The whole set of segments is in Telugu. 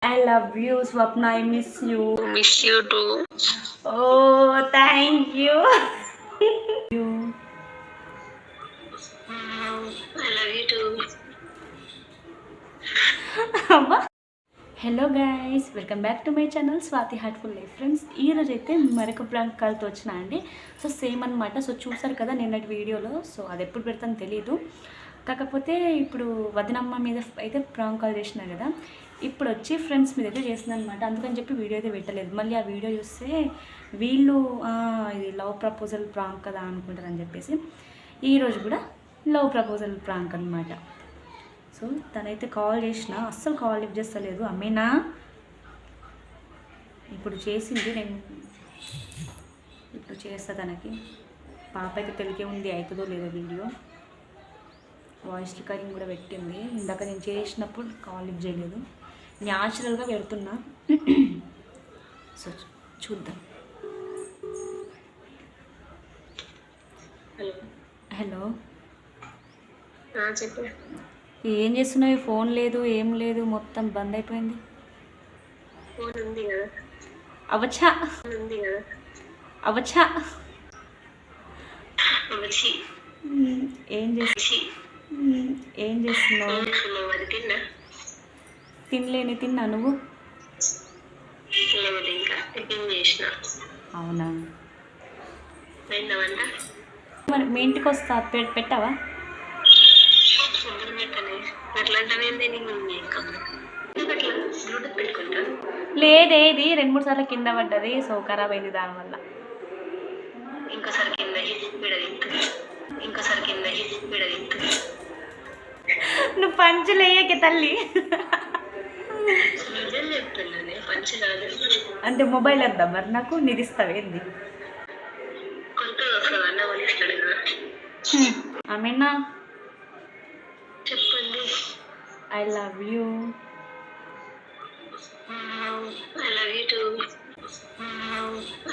I love you, Swapna. I miss you. Miss you too. Oh, thank you. You. I love you too. Hello guys, welcome back to my channel Swathi heartful life. Friends, ఈరోజు అయితే మరొక ప్రాంక్ కాల్తో వచ్చినా అండి. సో సేమ్ అనమాట. సో చూసారు కదా నిన్నటి వీడియోలో. సో అది ఎప్పుడు పెడతాను తెలీదు. కాకపోతే ఇప్పుడు వదినమ్మ మీద అయితే ప్రాంక్ కాల్ చేసినా కదా, ఇప్పుడు వచ్చి ఫ్రెండ్స్ మీద అయితే చేసింది అనమాట. అందుకని చెప్పి వీడియో అయితే పెట్టలేదు. మళ్ళీ ఆ వీడియో చూస్తే వీళ్ళు ఇది లవ్ ప్రపోజల్ ప్రాంక్ కదా అనుకుంటారని చెప్పేసి ఈరోజు కూడా లవ్ ప్రపోజల్ ప్రాంక్ అనమాట. సో తనైతే కాల్ చేసిన, అస్సలు కాల్ లిఫ్ట్ చేస్తలేదు. అమ్మేనా ఇప్పుడు చేసింది, నేను ఇప్పుడు చేస్తా తనకి. పాప అయితే తెలికే ఉంది, అవుతుందో లేదో వీడియో. వాయిస్ రికార్డింగ్ కూడా పెట్టింది. ఇందాక నేను చేసినప్పుడు కాల్ లిఫ్ట్ చేయలేదు, న్యాచురల్గా పెడుతున్నా. సో చూద్దాం. హలో, చెప్పు. ఏం చేస్తున్నావు? ఫోన్ లేదు, ఏం లేదు, మొత్తం బంద్ అయిపోయింది. ఫోన్ ఉంది కదా. అవచ్చా ఉంది కదా. అవచ్చా వచ్చి ఏం చేస్తున్నావు? తినలేని తిన్నా, నువ్వు? ఇంకా టిఫిన్ చేసిన. అవునా? పోయిందామంట. మరి మీ ఇంటికి వస్తా, పెట్టావా? లేదే, ఇది 2-3 సార్లు కింద పడ్డది. సో ఖరాబ్ అయింది దానివల్ల. ఇంకోసారి కింద నువ్వు పంచులేయకే తల్లి. అంటే మొబైల్ వద్దా మరి నాకు? నీది ఇస్తావేంది? ఆమెనా? చెప్పండి. I love you. I love you too.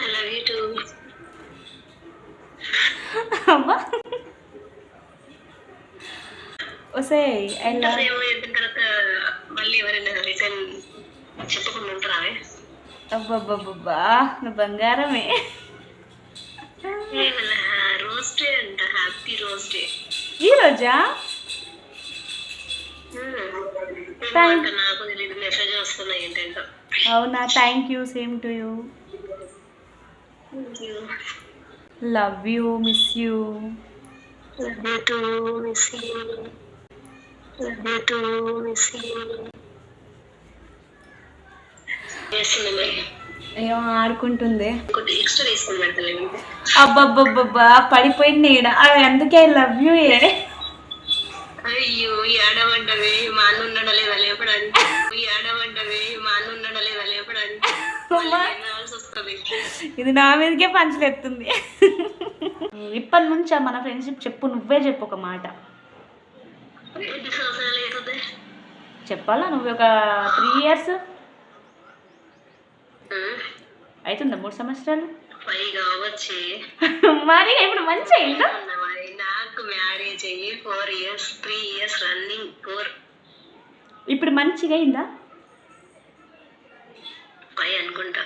I love you too. అమ్మా ఒసే ఐ లవ్ తర్వాత మళ్ళీ ఎవరైనా రిటర్న్ చెప్పకుండా ఉంటారా? అబ్బబ్బబ్బా, నువ్వు బంగారమే. రోజ్ డే అంట. Happy rose day. ఈ రోజా? నాకు తెలియదు, మెసేజ్ వస్తున్నాయి ఏంటంటే. అవునా? Thank you, same to you. Love you, miss you. అయ్యో, ఆడుకుంటుంది. అబ్బబ్బబ్బబ్బా, పడిపోయింది ఈడ. అందుకే ఐ లవ్ యూ. అయ్యో, ఏడవంటవే మా అన్న ఉన్నాడా లేదా లేపడానికి. ఇది నా మీదకే పంచలేస్తుంది. ఇప్పటి నుంచా మన ఫ్రెండ్షిప్? చెప్పు, నువ్వే చెప్పు ఒక మాట. చెప్పాలా? నువ్వు ఒక 3 years అవుతుందా? 3 సంవత్సరాలు మరి ఇప్పుడు మంచి అయిందా? నాకు మ్యారేజ్ అయ్యి 4 years, 3 years రన్నింగ్ 4. ఇప్పుడు మంచిగా అయిందా? 5 అనుకుంటా.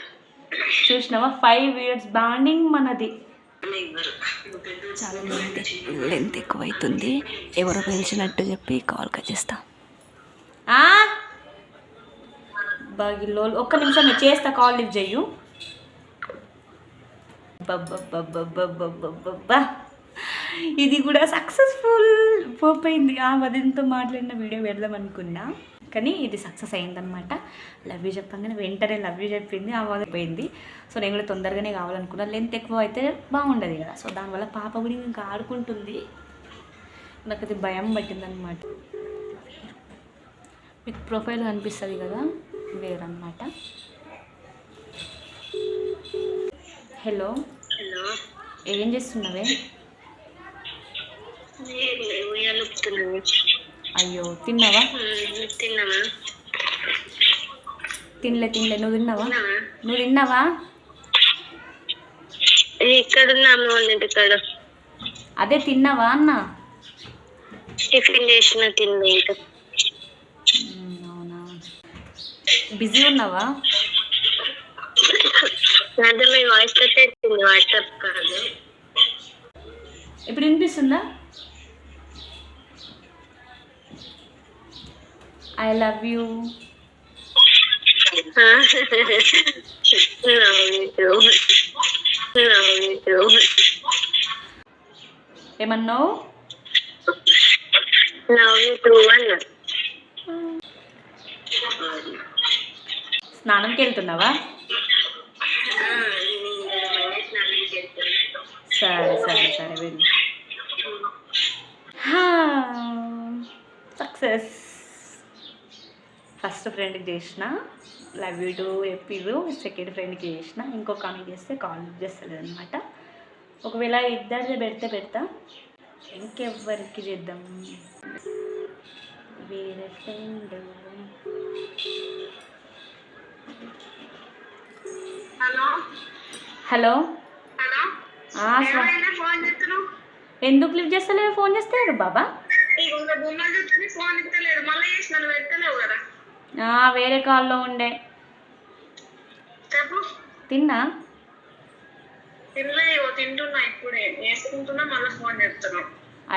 చూసినావా? 5 years బాండింగ్ మనది. చాలా లెంత్ ఎక్కువ అవుతుంది. ఎవరో పిలిచినట్టు చెప్పి కాల్ కట్ చేస్తా. బాగిలో ఒక్క నిమిషం చేస్తా, కాల్ లిఫ్ట్ చెయ్యు. బబ్బబ్బబ్బబ్బబ్బబ్బబ్బా, ఇది కూడా సక్సెస్ఫుల్ పోయింది. వదినతో మాట్లాడిన వీడియో పెడదాం అనుకున్నా, కానీ ఇది సక్సెస్ అయిందనమాట. లవ్ యూ చెప్పగానే వెంటనే లవ్ యూ చెప్పింది. పోయింది. సో నేను కూడా తొందరగానే కావాలనుకున్నా. లెంత్ ఎక్కువ అయితే బాగుండదు కదా. సో దానివల్ల పాప కూడా ఇంకా ఆడుకుంటుంది. నాకు అది భయం పట్టిందనమాట. మీకు ప్రొఫైల్ కనిపిస్తుంది కదా, వేరనమాట. హలో, ఏం చేస్తున్నావే? అయ్యో, తిన్నావా? తినలే. నువ్వు తిన్నావా? అదే తిన్నావా అన్న? టిఫిన్ చేసిన, తిన్నా. అవునా? బిజీ ఉన్నావా? అంటే మీ వాయిస్ వచ్చింది వాట్సాప్ కాదు. ఇప్పుడు వినిపిస్తుందా? I love you. ఏమన్నావు? స్నానంకి వెళ్తున్నావా? సరే సరే సరే వెళ్ళి. సక్సెస్. ఫస్ట్ ఫ్రెండ్కి చేసిన లవ్ యూ టు చెప్పిరు, సెకండ్ ఫ్రెండ్కి చేసిన, ఇంకొక ఆమె చేస్తే కాల్ చేస్తలేదు అనమాట. ఒకవేళ ఇద్దరిది పెడతా, ఇంకెవ్వరికి చేద్దాం? వేరే ఫ్రెండ్. హలో. ఎందుకు లిఫ్ట్ చేస్తలేవు? ఫోన్ చేస్తలేరు బాబా. వేరే కాల్లో ఉండే. తిన్నా?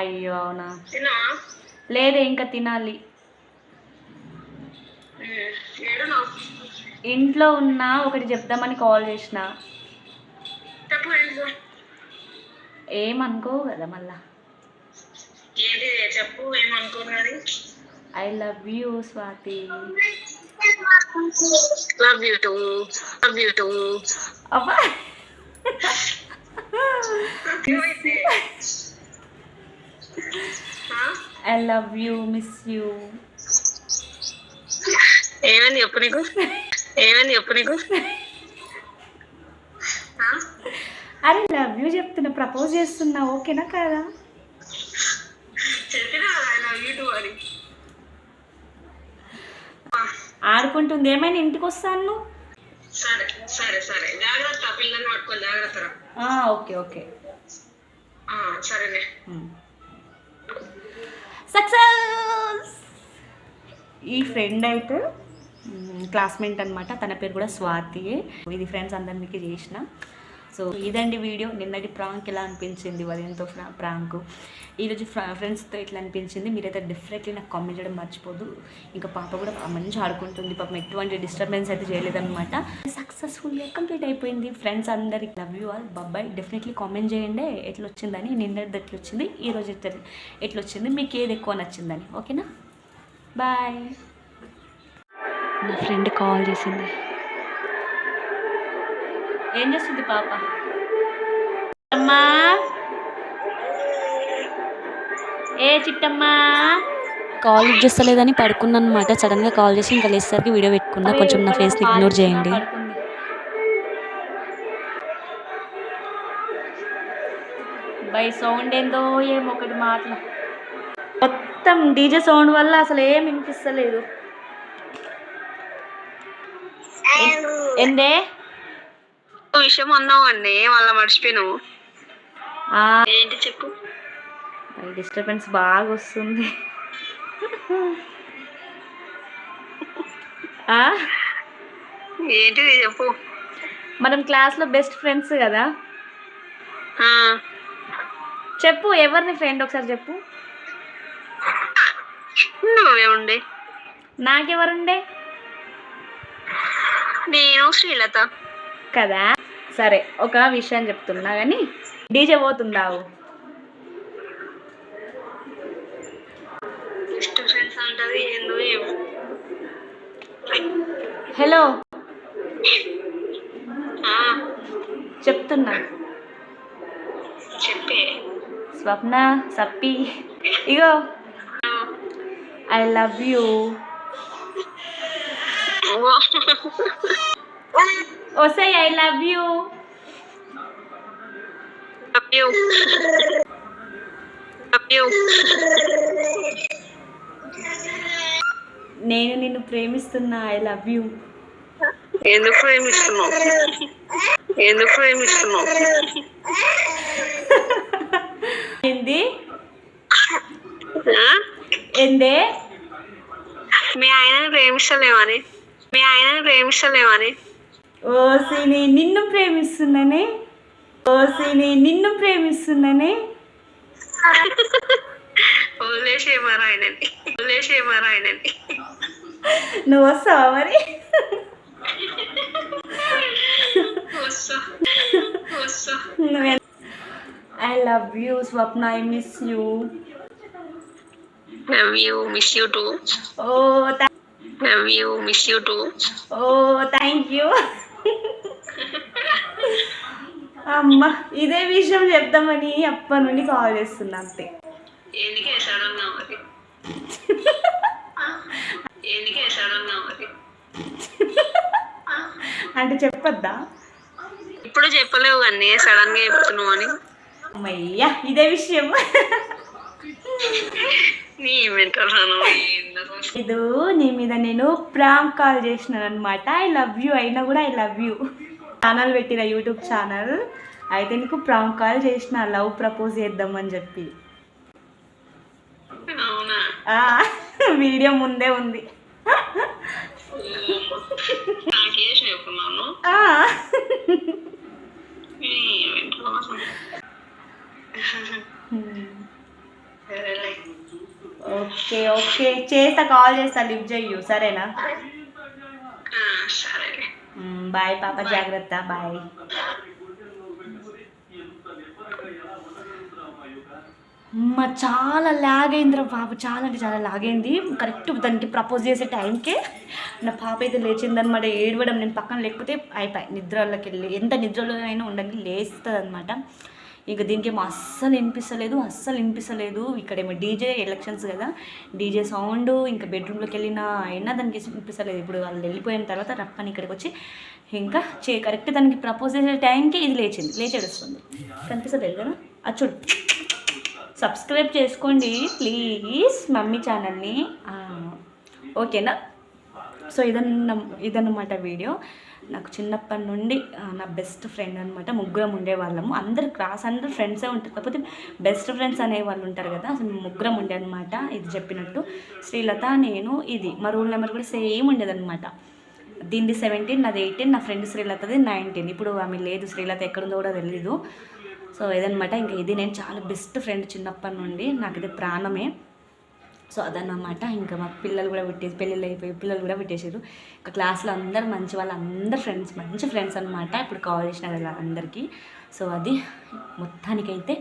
అయ్యో అవునా? లేదే, ఇంకా తినాలి. ఇంట్లో ఉన్నా, ఒకటి చెప్దామని కాల్ చేసిన. ఏమనుకోవు కదా మళ్ళా? I love you Swathi. అబ్బా I love you, miss you. ఏమని చెప్పు నీకు? అరే లవ్ యూ చెప్తున్నా, ప్రపోజ్ చేస్తున్నా, ఓకేనా కాదా? ఆడుకుంటుంది. ఏమైనా ఇంటికి వస్తాను. ఓకే ఓకే సరేనే. సక్సెస్. ఈ ఫ్రెండ్ అయితే క్లాస్మేట్ అనమాట, తన పేరు కూడా స్వాతి. ఇది ఫ్రెండ్స్ అందరు మీకు చేసిన. సో ఇదండి వీడియో. నిన్నటి ప్రాంక్ ఎలా అనిపించింది, వదినతో ప్రాంక్, ఈరోజు ఫ్రెండ్స్తో ఎట్లా అనిపించింది, మీరైతే డెఫినెట్లీ నాకు కామెంట్ చేయడం మర్చిపోదు. ఇంకా పాప కూడా మంచిగా ఆడుకుంటుంది, పాపం ఎటువంటి డిస్టర్బెన్స్ అయితే చేయలేదన్నమాట. సక్సెస్ఫుల్గా కంప్లీట్ అయిపోయింది. ఫ్రెండ్స్ అందరికి లవ్ యూ ఆల్, బాబాయ్. డెఫినెట్లీ కామెంట్ చేయండి ఎట్లా వచ్చిందని, నిన్నటిది ఎట్లా వచ్చింది, ఈరోజు ఎట్లా వచ్చింది, మీకు ఏది ఎక్కువ నచ్చిందని. ఓకేనా? బాయ్. నా ఫ్రెండ్ కాల్ చేసింది. ఏం చేస్తుంది పాప? అమ్మా, ఏ చిట్టమ్మా. కాల్ లిఫ్ట్ చేస్తలేదని పడుకున్నాను అనమాట. సడన్గా కాల్ చేసి ఇంకా లేచేసరికి వీడియో పెట్టుకున్నా. కొంచెం నా ఫేస్ని ఇగ్నోర్ చేయండి. బై సౌండ్ ఏందో ఏమో ఒకటి మాటలు, మొత్తం డీజే సౌండ్ వల్ల అసలు ఏం వినిపిస్తలేదు. ఏందే విషయం అన్నావు అండి, మళ్ళీ మర్చిపోయాను. ఏంటి చెప్పు. డిస్టర్బెన్స్ బాగా వస్తుంది. ఏంటిది చెప్పు. మనం క్లాస్లో బెస్ట్ ఫ్రెండ్స్ కదా. చెప్పు, ఎవరిని ఫ్రెండ్ ఒకసారి చెప్పు. నువ్వే ఉండే. నాకెవరుండే? నేను శ్రీలత కదా. సరే, ఒక విషయం చెప్తున్నా కానీ డీజే పోతుందావు. హలో చెప్తున్నా. చెప్పే. స్వప్న సప్పి, ఇగో ఐ లవ్ యూ. ఓసే ఐ లవ్ యూ. నేను నిన్ను ప్రేమిస్తున్నా. I love you. ఎందుకు ప్రేమిస్తున్నావు? ఏంది ఏందే? మీ ఆయన ప్రేమిస్తలేమని. మీ ఆయనని ప్రేమిస్తలేమని. ఓసిని నిన్ను ప్రేమిస్తున్నానే, ఓసిని నిన్ను ప్రేమిస్తున్నానే. వదిలేసేమారా ఆయనని. నువ్వు వస్తావా మరి? I love you Swapna, I miss you. Miss you too. Oh miss you too. Oh thank you. అమ్మ ఇదే విషయం చెప్దామని అప్పటి నుండి కాల్ చేస్తున్నా అంతే. ఎందుకే సడన్గా మరి? అంటే చెప్పొద్దా? ఇప్పుడు చెప్పలేవు కానీ సడన్ గా చెప్తున్నావు అని. అమ్మయ్యా ఇదే విషయం. ఇది నీ మీద నేను ప్రాంక్ కాల్ చేసినాను అనమాట. ఐ లవ్ యూ అయినా కూడా ఐ లవ్ యూ. ఛానల్ పెట్టిన యూట్యూబ్ ఛానల్ అయితే నీకు ప్రాంక్ కాల్ చేసిన, లవ్ ప్రపోజ్ చేద్దామని చెప్పి. వీడియో ముందే ఉంది. ఓకే ఓకే చేస్తా, కాల్ చేస్తా, లిఫ్ట్ చెయ్యు సరేనా? బాయ్ పాప, జాగ్రత్త, బాయ్. చాలా లాగ్ అయిందిరా బాబు, చాలా అంటే చాలా లాగ్ అయింది. కరెక్ట్ దానికి ప్రపోజ్ చేసే టైంకే నా పాప అయితే లేచిందనమాట, ఏడవడం. నేను పక్కన లేకపోతే అయిపోయి నిద్రలోకి వెళ్ళి, ఎంత నిద్రలో అయినా ఉండండి లేస్తుంది అనమాట. ఇక దీనికి ఏమో అస్సలు వినిపిస్తలేదు. ఇక్కడేమో డీజే ఎలక్షన్స్ కదా, డీజే సౌండ్, ఇంకా బెడ్రూమ్లోకి వెళ్ళినా అయినా దానికి వినిపిస్తలేదు. ఇప్పుడు వాళ్ళు వెళ్ళిపోయిన తర్వాత రప్పని ఇక్కడికి వచ్చి ఇంకా కరెక్ట్ దానికి ప్రపోజ్ చేసే టైంకి ఇది లేచేడుస్తుంది. కనిపిస్తలేదు కదా, అది చూడు. సబ్స్క్రైబ్ చేసుకోండి ప్లీజ్ మమ్మీ ఛానల్ని, ఓకేనా? సో ఇదన్నమాట వీడియో. నాకు చిన్నప్పటి నుండి నా బెస్ట్ ఫ్రెండ్ అనమాట. ముగ్గురం ఉండేవాళ్ళము, అందరు ఫ్రెండ్సే ఉంటారు, కాకపోతే బెస్ట్ ఫ్రెండ్స్ అనేవాళ్ళు ఉంటారు కదా. అసలు ముగ్గురం ఉండే అనమాట. ఇది చెప్పినట్టు శ్రీలత, నేను, ఇది మా రూల్ నెంబర్ కూడా సేమ్ ఉండేదన్నమాట. దీనిది 17, నాది 18, నా ఫ్రెండ్ శ్రీలతది 19. ఇప్పుడు ఆమె లేదు, శ్రీలత ఎక్కడుందో కూడా తెలీదు. సో ఇదనమాట. ఇంకా ఇది నేను చాలా బెస్ట్ ఫ్రెండ్ చిన్నప్పటి నుండి, నాకు ఇది ప్రాణమే. సో అదన్నమాట. ఇంకా మా పిల్లలు కూడా పెళ్ళిళ్ళు అయిపోయి పిల్లలు కూడా పెట్టేసారు. ఇంకా క్లాస్లో అందరు మంచి వాళ్ళు, అందరు మంచి ఫ్రెండ్స్ అనమాట. ఇప్పుడు కాల్ చేసిన కదా అందరికీ. సో అది మొత్తానికైతే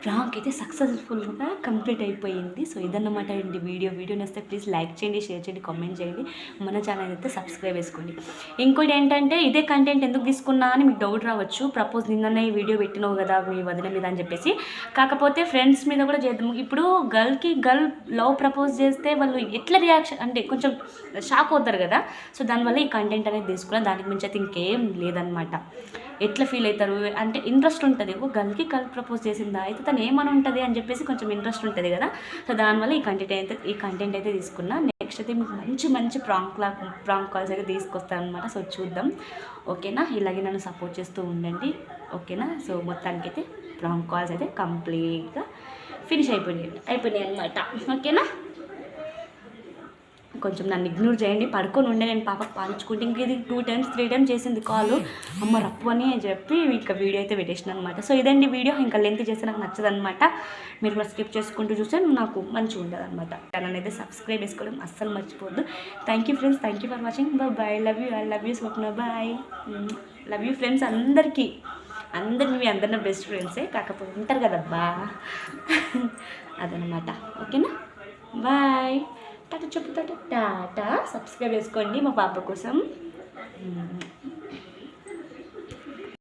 ప్రాంక్ అయితే సక్సెస్ఫుల్గా కంప్లీట్ అయిపోయింది. సో ఇదన్నమాట అండి వీడియో నచ్చితే ప్లీజ్ లైక్ చేయండి, షేర్ చేయండి, కామెంట్ చేయండి. మన ఛానల్ అయితే సబ్స్క్రైబ్ చేసుకోండి. ఇంకోటి ఏంటంటే ఇదే కంటెంట్ ఎందుకు తీసుకున్నా అని మీకు డౌట్ రావచ్చు. ప్రపోజ్ నిన్ననే వీడియో పెట్టినావు కదా మీ వదిన మీద అని చెప్పేసి. కాకపోతే ఫ్రెండ్స్ మీద కూడా చేద్దాము. ఇప్పుడు గర్ల్ లవ్ ప్రపోజ్ చేస్తే వాళ్ళు ఎట్లా రియాక్షన్ అంటే కొంచెం షాక్ అవుతారు కదా. సో దానివల్ల ఈ కంటెంట్ అనేది తీసుకున్నాను. దానికి మించి అయితే ఇంకేం లేదనమాట. ఎట్లా ఫీల్ అవుతారు అంటే ఇంట్రెస్ట్ ఉంటుంది. గర్ల్ ప్రపోజ్ చేసిందా అయితే తను ఏమని ఉంటుంది అని చెప్పేసి కొంచెం ఇంట్రెస్ట్ ఉంటుంది కదా. సో దానివల్ల ఈ కంటెంట్ అయితే తీసుకున్నా. నెక్స్ట్ అయితే మీకు మంచి ప్రాంక్ కాల్స్ అయితే తీసుకొస్తాను అనమాట. సో చూద్దాం, ఓకేనా? ఇలాగే నన్ను సపోర్ట్ చేస్తూ ఉండండి, ఓకేనా? సో మొత్తానికైతే ప్రాంక్ కాల్స్ అయితే కంప్లీట్గా ఫినిష్ అయిపోయినాయి అనమాట, ఓకేనా? కొంచెం నన్ను ఇగ్నోర్ చేయండి. పడుకొని ఉండే నేను పాపకు పాలించుకుంటే ఇంక ఇది 2 times 3 times చేసింది కాల్. అమ్మ రప్పు అని చెప్పి ఇంకా వీడియో అయితే పెట్టేసిన అనమాట. సో ఇదండి వీడియో. ఇంకా లెంత్ చేస్తే నాకు నచ్చదనమాట. మీరు కూడా స్కిప్ చేసుకుంటూ చూస్తే నాకు మంచిగా ఉండదు అనమాట. ఛానల్ అయితే సబ్స్క్రైబ్ చేసుకోవడం అస్సలు మర్చిపోవద్దు. Thank you friends, thank you for watching. Bye, I love you Swapna, bye. Love you friends అందరికీ. మీ అందరు నా బెస్ట్ ఫ్రెండ్సే, కాకపోతే ఉంటారు కదబ్బా. అదనమాట, ఓకేనా? బాయ్, టాటా చెప్పు, టాటా. సబ్స్క్రైబ్ చేసుకోండి మా పాప కోసం.